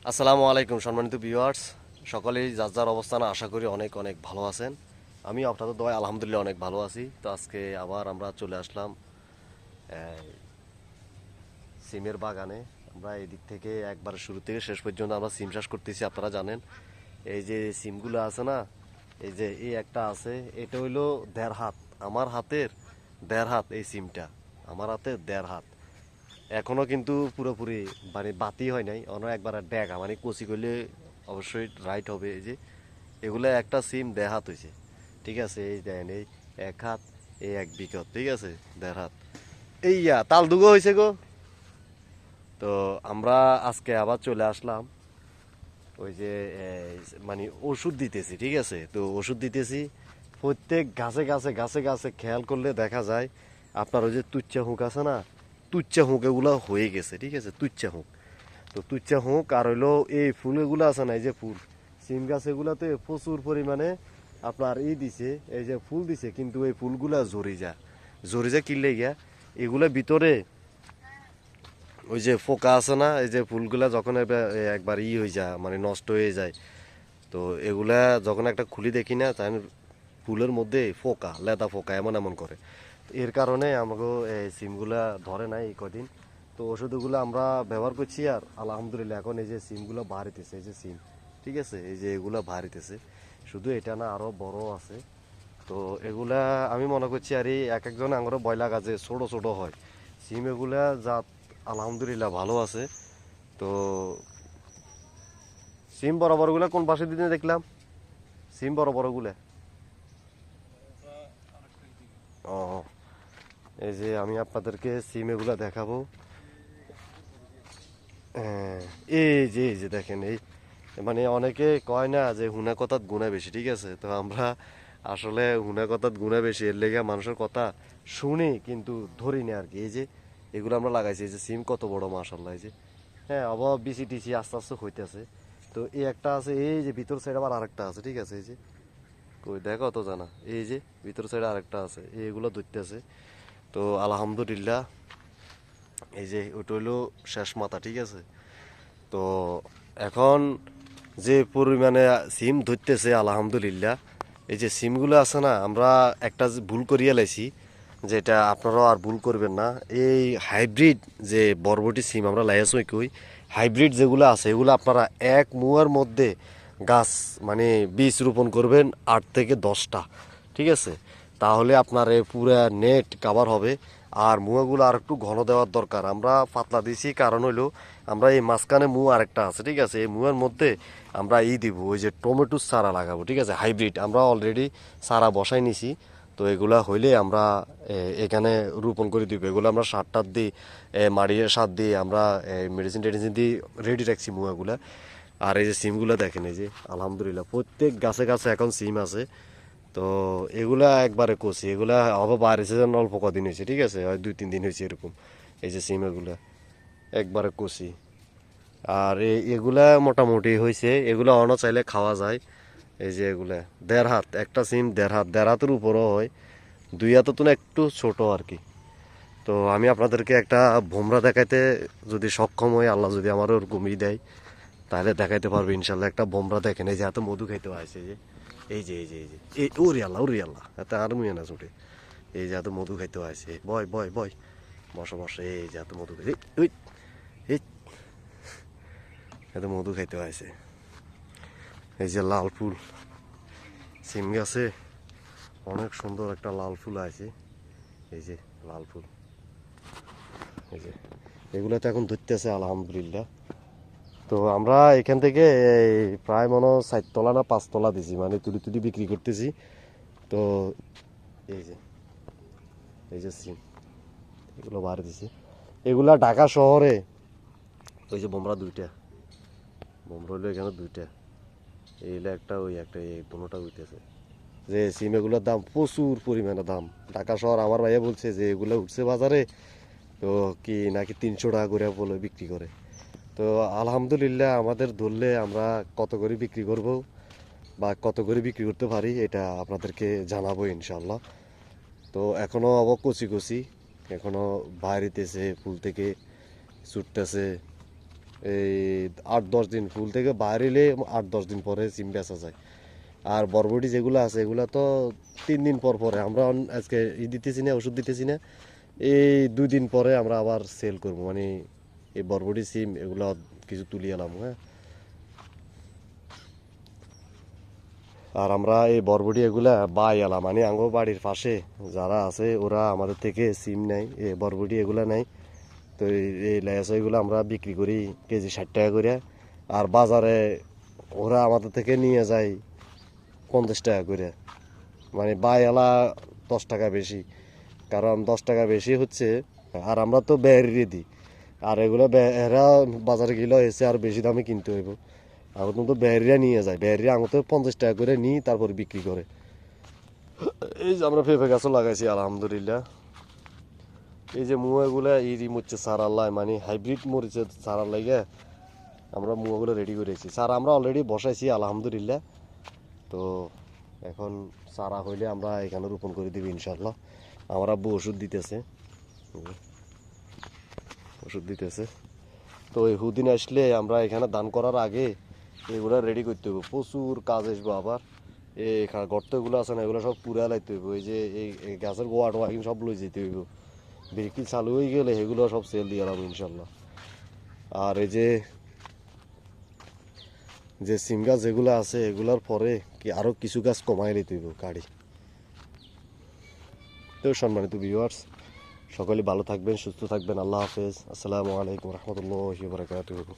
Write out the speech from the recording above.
আসসালামু আলাইকুম সম্মানিত ভিউয়ার্স, সকলেই যার যার অবস্থান আশা করি অনেক অনেক ভালো আছেন। আমি আপনাদের দোয়ায় আলহামদুলিল্লাহ অনেক ভালো আছি। তো আজকে আবার আমরা চলে আসলাম সিমের বাগানে। আমরা এদিক থেকে একবার শুরু থেকে শেষ পর্যন্ত আমরা সিম চাষ করতেছি, আপনারা জানেন। এই যে সিমগুলো আছে না, এই যে এই একটা আছে, এটা হইলো 1.5 হাত, আমার হাতের 1.5 হাত এই সিমটা, আমার হাতে 1.5 হাত। এখনো কিন্তু পুরোপুরি মানে বাতি হয় নাই, অন্য একবার ডেগা মানে কচি করলে অবশ্যই রাইট হবে। এই যে এগুলো একটা সিম 1.5 হাত হয়েছে, ঠিক আছে। এই দেন এই 1 হাত, এই 1 বিঘত, ঠিক আছে, 1.5 হাত। এই তাল দুগো হয়েছে গো। তো আমরা আজকে আবার চলে আসলাম ওই যে মানে ওষুধ দিতেছি, ঠিক আছে। তো ওষুধ দিতেছি প্রত্যেক গাছে গাছে গাছে গাছে, খেয়াল করলে দেখা যায় আপনার ওই যে তুচ্চা হুঁক আছে না, তুচ্চা হুঁক এগুলো হয়ে গেছে, ঠিক আছে, তুচ্চা হুঁক। তো তুচ্চা হুঁক আর হইলো এই ফুল এগুলো আছে না, এই যে ফুল, সিম গাছ এগুলাতে প্রচুর পরিমাণে আপনার দিছে, এই যে ফুল দিছে, কিন্তু এই ফুলগুলা ঝরে যা কিনলে গিয়া এগুলা ভিতরে ওই যে পোকা আছে না, এই যে ফুলগুলা যখন একবার হয়ে যায় মানে নষ্ট হয়ে যায়, তো এগুলা যখন একটা খুলি দেখি না, তাই ফুলের মধ্যে পোকা, লেদা পোকা এমন এমন করে। এর কারণে আমাকে এই সিমগুলা ধরে নাই এই কদিন। তো ওষুধগুলো আমরা ব্যবহার করছি, আর আলহামদুলিল্লাহ এখন এই যে সিমগুলো বাড়িতেছে, এই যে সিম, ঠিক আছে, এই যে এগুলা বাড়িতেছে। শুধু এটা না, আরও বড় আছে। তো এগুলা আমি মনে করছি আর এই এক একজন আঙুরে বয়লা গাছে ছোট ছোট হয় সিম, এগুলা জাত আলহামদুলিল্লাহ ভালো আছে। তো সিম বড় বড়গুলা কোন পাশে দিতে দেখলাম, সিম বড় বড়গুলা। ও, এই যে আমি আপনাদেরকে সিম এগুলা দেখাবো। হ্যাঁ, এই যে দেখেন, এই মানে অনেকে কয় না যে হুনা কথাত গুণা বেশি, ঠিক আছে। তো আমরা আসলে হুনা কথাত গুণা বেশি, এর লেগে মানুষের কথা শুনি কিন্তু ধরি না আর কি। এই যে এগুলো আমরা লাগাইছি, এই যে সিম কত বড় মাশাল্লাহ, এই যে হ্যাঁ অভাব বিসি টিসি আস্তে আস্তে হইতেছে। তো এই একটা আছে, এই যে ভিতর সাইড আবার আরেকটা আছে, ঠিক আছে, এই যে কই দেখো তো জানা, এই যে ভিতর সাইডে আরেকটা আছে, এইগুলো ধরতেছে। তো আলহামদুলিল্লাহ, এই যে ওটা হইলো শেষ মাথা, ঠিক আছে। তো এখন যে পরিমাণে সিম ধরতেছে আলহামদুলিল্লাহ, এই যে সিমগুলো আছে না, আমরা একটা যে ভুল করিয়া লাইছি, যেটা আপনারাও আর ভুল করবেন না। এই হাইব্রিড যে বরবটি সিম আমরা লাইয়াছি, কই হাইব্রিড যেগুলো আছে এগুলো আপনারা এক মুয়ার মধ্যে গাছ মানে বীজ রোপণ করবেন 8 থেকে 10টা, ঠিক আছে। তাহলে আপনার এই পুরা নেট কাভার হবে। আর মুয়াগুলো আর একটু ঘন দেওয়ার দরকার, আমরা পাতলা দিছি কারণ হইলো আমরা এই মাঝখানে মুয়া আরেকটা আছে, ঠিক আছে, এই মুয়ার মধ্যে আমরা দিব ওই যে টমেটোর চারা লাগাবো, ঠিক আছে, হাইব্রিড আমরা অলরেডি চারা বসাই নিছি। তো এগুলা হইলে আমরা এখানে রোপণ করে দিব। এগুলো আমরা সার টার দিই, মাড়িয়ে সার দিয়ে আমরা মেডিসিন টেডিসিন দিয়ে রেডি রাখছি মুয়াগুলা। আর এই যে সিমগুলা দেখেন, এই যে আলহামদুলিল্লাহ প্রত্যেক গাছে গাছে এখন সিম আছে। তো এগুলা একবারে কষি, এগুলা হবে বাড়িছে যেন অল্প কদিন হয়েছে, ঠিক আছে, হয় 2-3 দিন হয়েছে এরকম। এই যে সিম এগুলা একবারে কষি। আর এগুলা মোটামুটি হয়েছে, এগুলা অন্য চাইলে খাওয়া যায়। এই যে এগুলা 1.5 হাত, একটা সিম 1.5 হাত, 1.5 হাতের উপরও হয়, 2 হাতের তো না একটু ছোট আর কি। তো আমি আপনাদেরকে একটা ভোমরা দেখাইতে যদি সক্ষম হই, আল্লাহ যদি আমার ওরকম দেয়, তাহলে দেখাইতে পারবো ইনশাল্লাহ। একটা ভোমরা দেখেন, এই যে এত মধু খাইতে আসে, যে এই যে এই যে এই যে এই ওরে আল্লাহ এত আর মুয়ে না ছুটে, এই যে এত মধু খাইতে আসে, বয় বয় বয়, বসো বসো, এই যে এত মধু খাইতে, এই এত মধু খাইতে আসে। এই যে লাল ফুল সিম গাছে, অনেক সুন্দর একটা লাল ফুল আছে, এই যে লাল ফুল, এই যে এগুলো তো এখন ধরতেছে আলহামদুলিল্লাহ। তো আমরা এখান থেকে এই প্রায় মনে হয় 4 তলা না 5 তলা দিছি, মানে তুলি তুলি বিক্রি করতেছি। তো এই যে এই যে সিম এগুলো বার দিছি, এগুলা ঢাকা শহরে ওই যে বোমরা 2টা, বোমরা হইলো এখানে 2টা, এইগুলো একটা ওই একটা, এই দুটোটা উঠতেছে। যে সিম এগুলোর দাম প্রচুর পরিমাণে দাম, ঢাকা শহর আমার ভাইয়া বলছে যে এগুলো উঠছে বাজারে, তো কি নাকি 300 টাকা করে বলে বিক্রি করে। তো আলহামদুলিল্লাহ আমাদের ধরলে আমরা কত করে বিক্রি করব বা কত করে বিক্রি করতে পারি এটা আপনাদেরকে জানাবো ইনশাল্লাহ। তো এখনো আবার কচি কচি, এখনো বাইরেতেছে ফুল থেকে ছুটতেছে। এই 8-10 দিন ফুল থেকে বাইরে এলে 8-10 দিন পরে সিম বেচা যায়। আর বরবটি যেগুলো আছে এগুলো তো 3 দিন পর পরে আমরা আজকে দিতেছি না, ওষুধ দিতেছি না, এই 2 দিন পরে আমরা আবার সেল করবো, মানে এই বরবটি সিম এগুলো কিছু তুলি এলাম। হ্যাঁ, আর আমরা এই বরবটি এগুলা বাই এলাম, মানে আঙ্গো বাড়ির পাশে যারা আছে ওরা আমাদের থেকে সিম নেয়, এই বরবটি এগুলা নেয়। তো এই লেয়াস এগুলো আমরা বিক্রি করি কেজি 60 টাকা করে। আর বাজারে ওরা আমাদের থেকে নিয়ে যায় 50 টাকা করে, মানে বাই এলা 10 টাকা বেশি। কারণ 10 টাকা বেশি হচ্ছে, আর আমরা তো বেরিয়ে দিই। আর এগুলো এরা বাজারে গেলে এসে আর বেশি দামে কিনতে হইব। এখন তো বেরিয়া নিয়ে যায়, বেরিয়া আঙতে 50 টাকা করে নিই, তারপর বিক্রি করে। এই যে আমরা পেঁপে গাছও লাগাইছি আলহামদুলিল্লাহ। এই যে মুয়াগুলা এই মুচ্ছে সারাল্লাই, মানে হাইব্রিড মরিচের সারার লাগে আমরা মুয়াগুলো রেডি করেছি। সারা আমরা অলরেডি বসাইছি আলহামদুলিল্লাহ। তো এখন সারা হইলে আমরা এখানে রোপণ করে দিব ইনশাল্লাহ। আমার আব্বু ওষুধ দিতেছে। তো এই হুদিন আসলে আমরা এখানে দান করার আগে এগুলো রেডি করতে হবে, প্রচুর কাজ আসবো আবার। এই গর্তগুলো আছে না, এগুলো সব পুরা লাইতে হইব। এই যে এই গাছের গোয়া টোয়া সব লই যেতে হইব। বিক্রি চালু হয়ে গেলে এগুলো সব সেল দিয়ে গেলাম ইনশাল্লাহ। আর এই যে যে সিম গাছ যেগুলো আছে এগুলোর পরে কি আরো কিছু গাছ কমাই নিতে হইব গাড়ি। তো সম্মানিত ভিউয়ার্স, সকলে ভালো থাকবেন, সুস্থ থাকবেন। আল্লাহ হাফেজ। আসসালামু আলাইকুম রহমতুল্লাহি ওয়া বারাকাতুহু।